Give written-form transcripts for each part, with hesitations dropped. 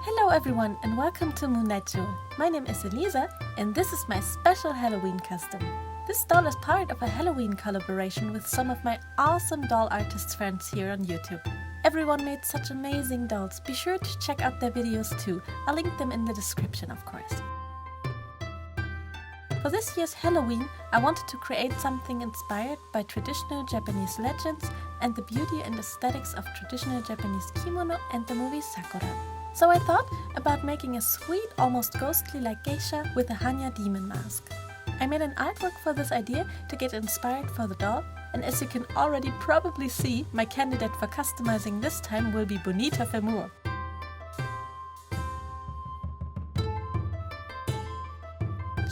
Hello everyone and welcome to Moonlight. My name is Elisa and this is my special Halloween custom. This doll is part of a Halloween collaboration with some of my awesome doll artist friends here on YouTube. Everyone made such amazing dolls. Be sure to check out their videos too. I'll link them in the description, of course. For this year's Halloween, I wanted to create something inspired by traditional Japanese legends and the beauty and aesthetics of traditional Japanese kimono and the movie Sakura. So I thought about making a sweet, almost ghostly-like geisha with a Hanya demon mask. I made an artwork for this idea to get inspired for the doll, and as you can already probably see, my candidate for customizing this time will be Bonita Femur.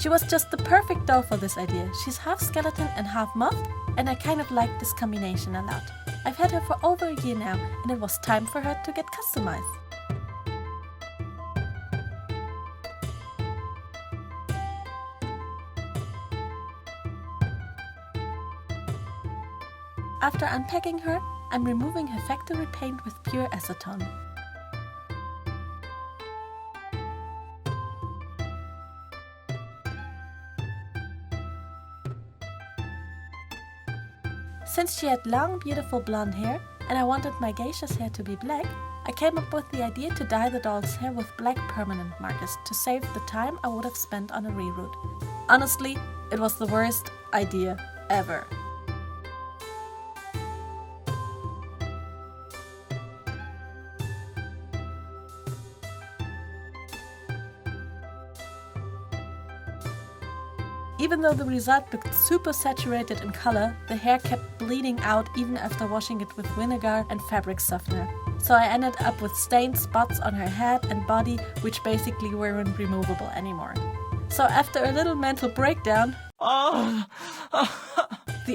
She was just the perfect doll for this idea. She's half skeleton and half moth, and I kind of like this combination a lot. I've had her for over a year now, and it was time for her to get customized. After unpacking her, I'm removing her factory paint with pure acetone. Since she had long, beautiful blonde hair, and I wanted my geisha's hair to be black, I came up with the idea to dye the doll's hair with black permanent markers to save the time I would have spent on a reroute. Honestly, it was the worst idea ever. Even though the result looked super saturated in color, the hair kept bleeding out even after washing it with vinegar and fabric softener. So I ended up with stained spots on her head and body, which basically weren't removable anymore. So after a little mental breakdown, the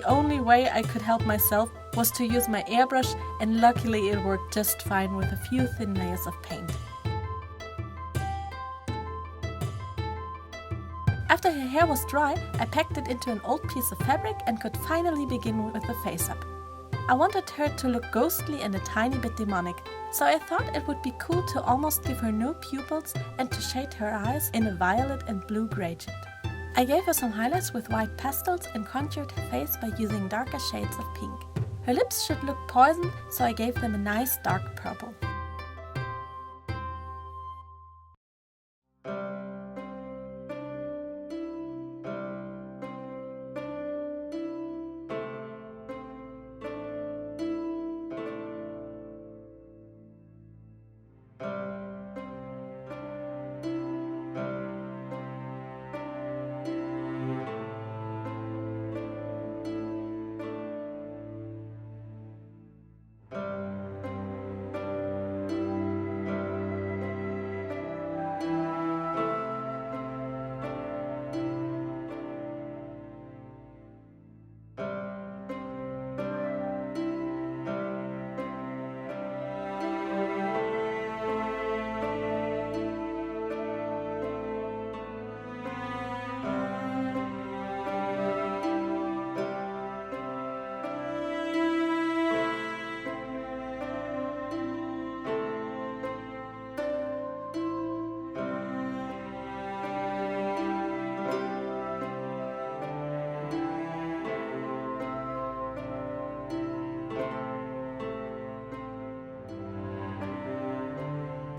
only way I could help myself was to use my airbrush, and luckily it worked just fine with a few thin layers of paint. After her hair was dry, I packed it into an old piece of fabric and could finally begin with the face-up. I wanted her to look ghostly and a tiny bit demonic, so I thought it would be cool to almost give her no pupils and to shade her eyes in a violet and blue gradient. I gave her some highlights with white pastels and contoured her face by using darker shades of pink. Her lips should look poisoned, so I gave them a nice dark purple.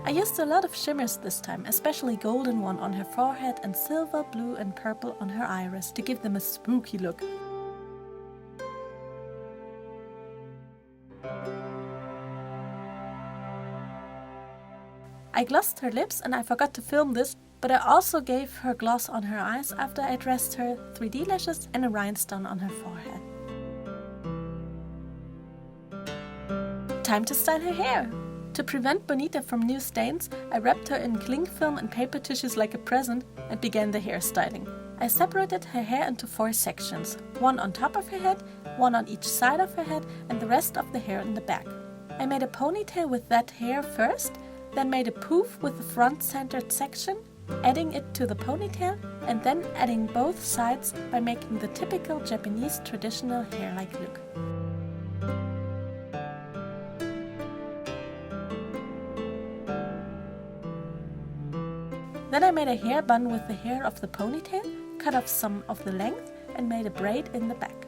I used a lot of shimmers this time, especially golden one on her forehead and silver, blue and purple on her iris to give them a spooky look. I glossed her lips and I forgot to film this, but I also gave her gloss on her eyes after I dressed her 3D lashes and a rhinestone on her forehead. Time to style her hair! To prevent Bonita from new stains, I wrapped her in cling film and paper tissues like a present and began the hairstyling. I separated her hair into 4 sections, one on top of her head, one on each side of her head and the rest of the hair in the back. I made a ponytail with that hair first, then made a poof with the front-centered section, adding it to the ponytail and then adding both sides by making the typical Japanese traditional hair-like look. Then I made a hair bun with the hair of the ponytail, cut off some of the length and made a braid in the back.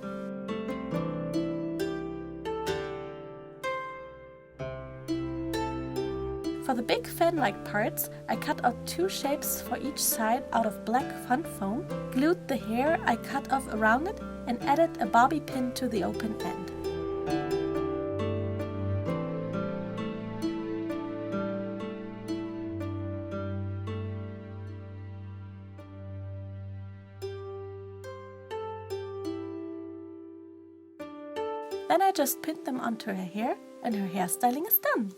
For the big fan-like parts, I cut out 2 shapes for each side out of black fun foam, glued the hair I cut off around it and added a bobby pin to the open end. Then I just pinned them onto her hair and her hairstyling is done.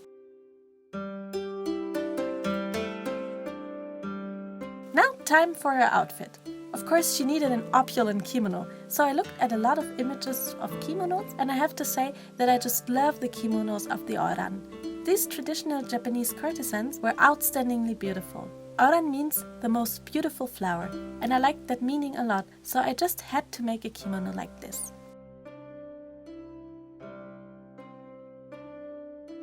Now time for her outfit. Of course she needed an opulent kimono, so I looked at a lot of images of kimonos and I have to say that I just love the kimonos of the Oiran. These traditional Japanese courtesans were outstandingly beautiful. Oiran means the most beautiful flower and I liked that meaning a lot, so I just had to make a kimono like this.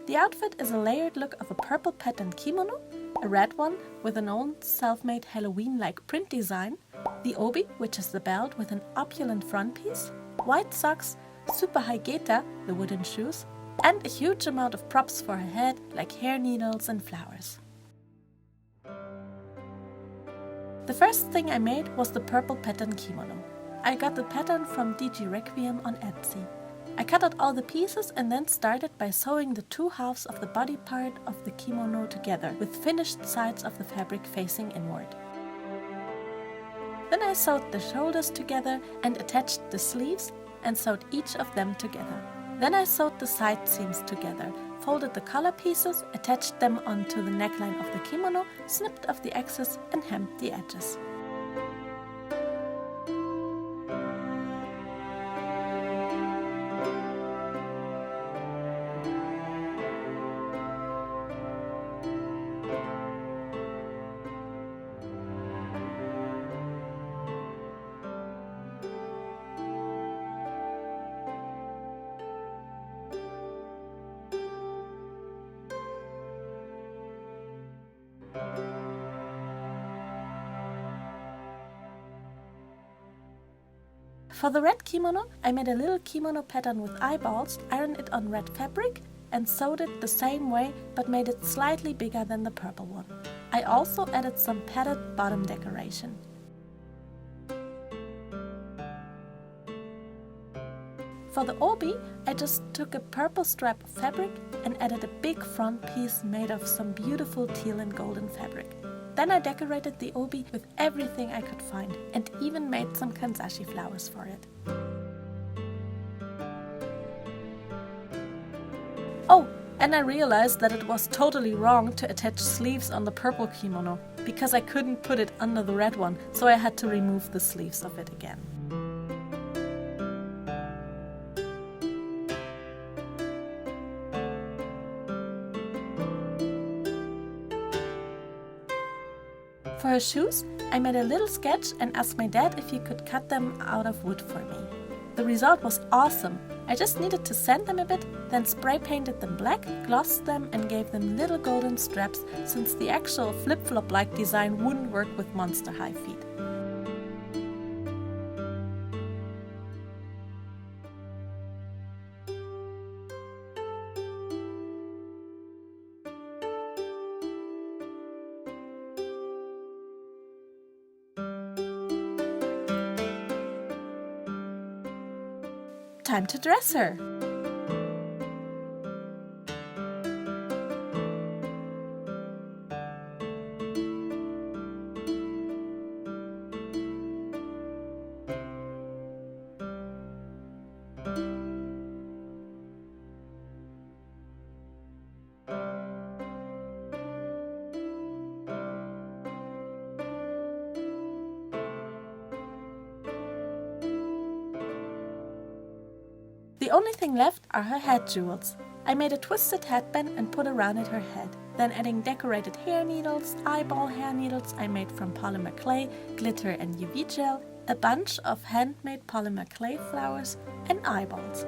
The outfit is a layered look of a purple patterned kimono, a red one with an old self-made Halloween-like print design, the obi, which is the belt with an opulent front piece, white socks, super high geta, the wooden shoes, and a huge amount of props for her head like hair needles and flowers. The first thing I made was the purple pattern kimono. I got the pattern from DG Requiem on Etsy. I cut out all the pieces and then started by sewing the 2 halves of the body part of the kimono together with finished sides of the fabric facing inward. Then I sewed the shoulders together and attached the sleeves and sewed each of them together. Then I sewed the side seams together, folded the collar pieces, attached them onto the neckline of the kimono, snipped off the excess and hemmed the edges. For the red kimono, I made a little kimono pattern with eyeballs, ironed it on red fabric and sewed it the same way but made it slightly bigger than the purple one. I also added some padded bottom decoration. For the obi, I just took a purple strap of fabric and added a big front piece made of some beautiful teal and golden fabric. Then I decorated the obi with everything I could find and even made some kanzashi flowers for it. Oh, and I realized that it was totally wrong to attach sleeves on the purple kimono because I couldn't put it under the red one, so I had to remove the sleeves of it again. For her shoes, I made a little sketch and asked my dad if he could cut them out of wood for me. The result was awesome. I just needed to sand them a bit, then spray painted them black, glossed them and gave them little golden straps since the actual flip-flop-like design wouldn't work with monster high feet. Time to dress her! The only thing left are her head jewels. I made a twisted headband and put around it her head. Then adding decorated hair needles, eyeball hair needles I made from polymer clay, glitter and UV gel, a bunch of handmade polymer clay flowers and eyeballs.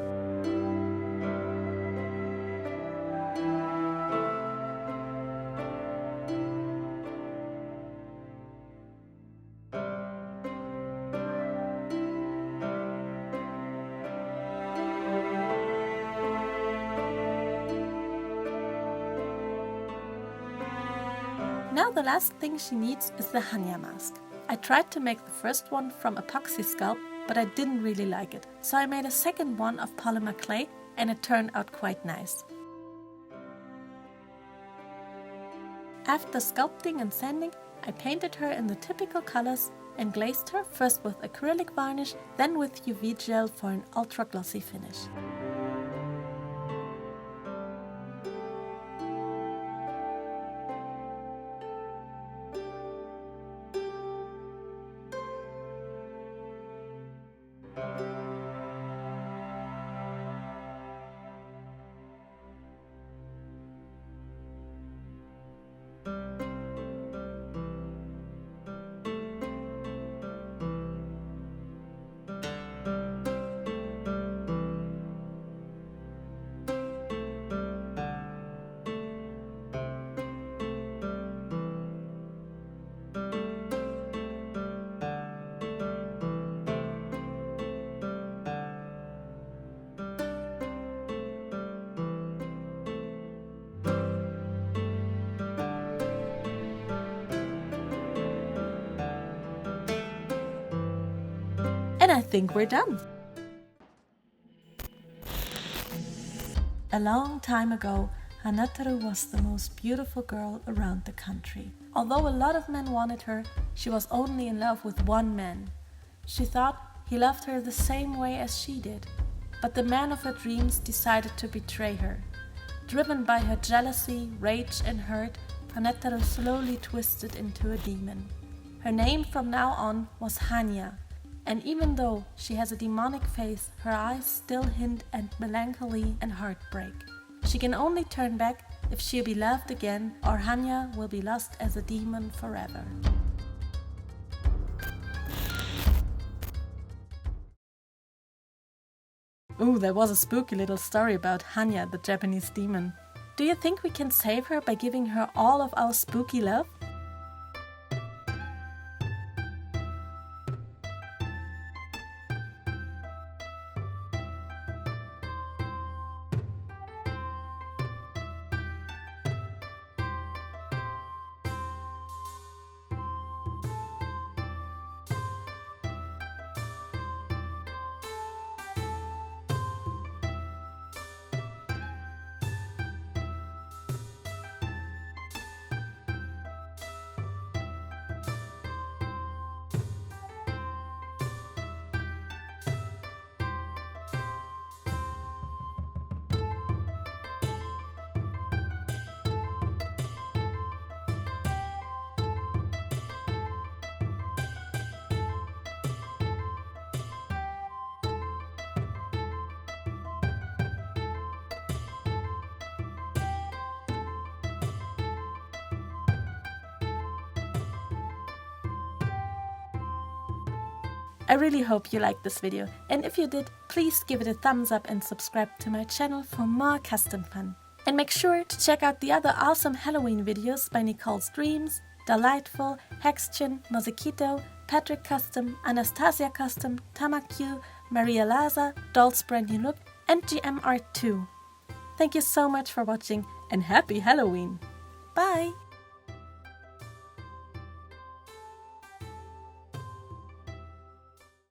Now the last thing she needs is the Hanya mask. I tried to make the first one from epoxy sculpt, but I didn't really like it, so I made a second one of polymer clay and it turned out quite nice. After sculpting and sanding, I painted her in the typical colors and glazed her first with acrylic varnish, then with UV gel for an ultra glossy finish. And I think we're done! A long time ago, Hanataru was the most beautiful girl around the country. Although a lot of men wanted her, she was only in love with one man. She thought he loved her the same way as she did. But the man of her dreams decided to betray her. Driven by her jealousy, rage and hurt, Hanataru slowly twisted into a demon. Her name from now on was Hanya. And even though she has a demonic face, her eyes still hint at melancholy and heartbreak. She can only turn back if she'll be loved again, or Hanya will be lost as a demon forever. Ooh, there was a spooky little story about Hanya, the Japanese demon. Do you think we can save her by giving her all of our spooky love? I really hope you liked this video, and if you did, please give it a thumbs up and subscribe to my channel for more custom fun. And make sure to check out the other awesome Halloween videos by NICOLLE'S Dreams, DOLLIGHTFUL, HEXTIAN, MOZEKYTO, Patrick Custom, ANASTAZIA Custom, TAMAKYU, Maria LAZAR, Doll's Brand New Look, and GM Art 2. Thank you so much for watching, and happy Halloween! Bye!